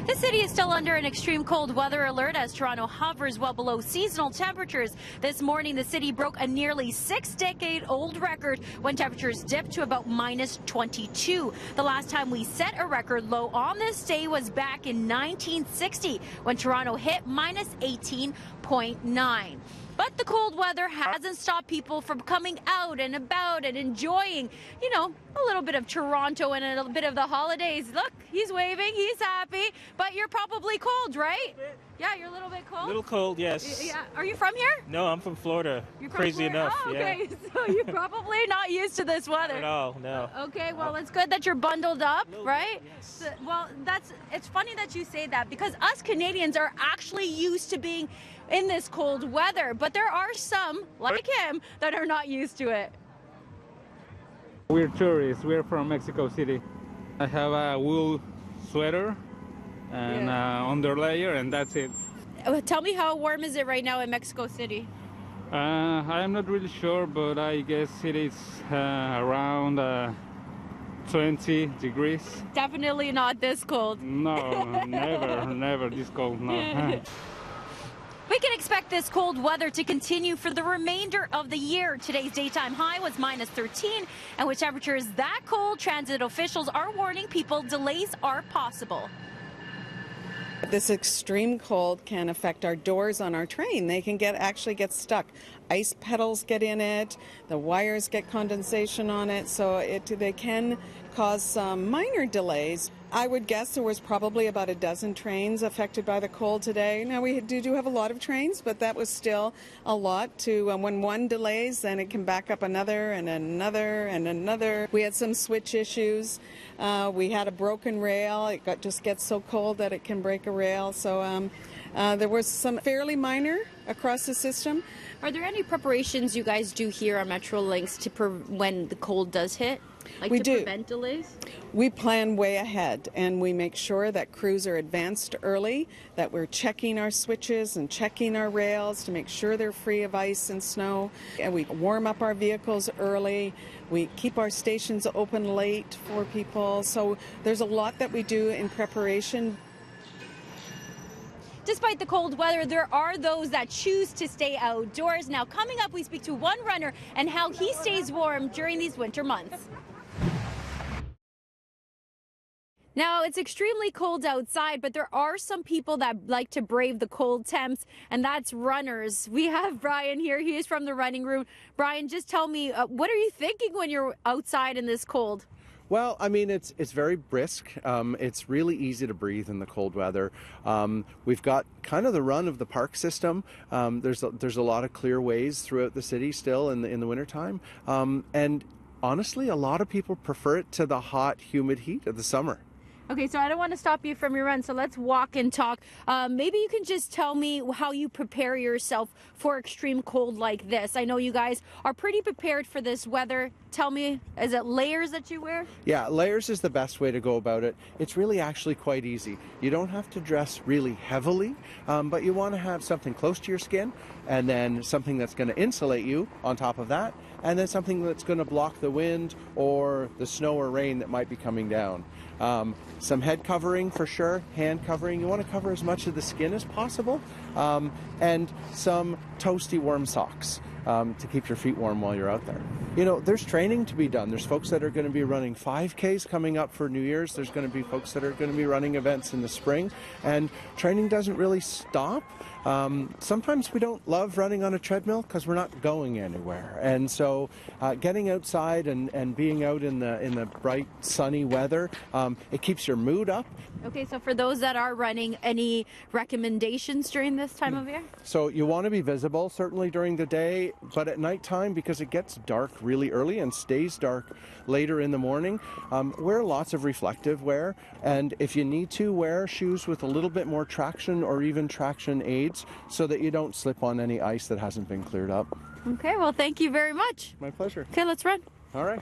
The city is still under an extreme cold weather alert as Toronto hovers well below seasonal temperatures. This morning, the city broke a nearly 6-decade-old record when temperatures dipped to about -22. The last time we set a record low on this day was back in 1960 when Toronto hit -18.9. But the cold weather hasn't stopped people from coming out and about and enjoying, a little bit of Toronto and a bit of the holidays. Look, he's waving, he's happy, but you're probably cold, right? Yeah, you're a little bit cold? A little cold, yes. Yeah. Are you from here? No, I'm from Florida. You're from Crazy Florida? enough, oh, okay. yeah. So you're probably not used to this weather. Not at all, no. Okay, well, it's good that you're bundled up, right? Yes. Well, it's funny that you say that because us Canadians are actually used to being in this cold weather, but there are some, like him, that are not used to it. We're tourists. We're from Mexico City. I have a wool sweater and underlayer, and that's it. Tell me, how warm is it right now in Mexico City? I'm not really sure, but I guess it is around 20 degrees. Definitely not this cold. No, never this cold, no. We can expect this cold weather to continue for the remainder of the year. Today's daytime high was -13, and with temperatures that cold, transit officials are warning people delays are possible. This extreme cold can affect our doors on our train. They can actually get stuck. Ice petals get in it, the wires get condensation on it, so they can cause some minor delays. I would guess there was probably about a dozen trains affected by the cold today. Now we do have a lot of trains, but that was still a lot to when one delays, then it can back up another and another and another. We had some switch issues. We had a broken rail. It just gets so cold that it can break a rail. So there was some fairly minor across the system. Are there any preparations you guys do here on Metrolinx when the cold does hit? Like we to do. Prevent delays? We plan way ahead, and we make sure that crews are advanced early, that we're checking our switches and checking our rails to make sure they're free of ice and snow. And we warm up our vehicles early. We keep our stations open late for people. So there's a lot that we do in preparation. Despite the cold weather, there are those that choose to stay outdoors. Now, coming up, we speak to one runner and how he stays warm during these winter months. Now, it's extremely cold outside, but there are some people that like to brave the cold temps, and that's runners. We have Brian here. He is from the running room. Brian, just tell me, what are you thinking when you're outside in this cold? Well, I mean, it's very brisk. It's really easy to breathe in the cold weather. We've got kind of the run of the park system. There's a lot of clear ways throughout the city still in the wintertime. And honestly, a lot of people prefer it to the hot, humid heat of the summer. Okay, so I don't want to stop you from your run, so let's walk and talk. Maybe you can just tell me how you prepare yourself for extreme cold like this. I know you guys are pretty prepared for this weather. Tell me, is it layers that you wear? Yeah, layers is the best way to go about it. It's really actually quite easy. You don't have to dress really heavily, but you want to have something close to your skin, and then something that's going to insulate you on top of that, and then something that's going to block the wind or the snow or rain that might be coming down. Some head covering for sure, hand covering. You want to cover as much of the skin as possible, and some toasty warm socks to keep your feet warm while you're out there. You know, there's training to be done. There's folks that are going to be running 5Ks coming up for New Year's. There's going to be folks that are going to be running events in the spring, and training doesn't really stop. Sometimes we don't love running on a treadmill because we're not going anywhere, and so getting outside and being out in the bright sunny weather, it keeps your mood up. Okay, so for those that are running, any recommendations during this time of year? So you want to be visible certainly during the day, but at nighttime, because it gets dark really early and stays dark later in the morning, wear lots of reflective wear, and if you need to, wear shoes with a little bit more traction or even traction aids so that you don't slip on any ice that hasn't been cleared up. Okay, well, thank you very much. My pleasure. Okay, let's run. All right.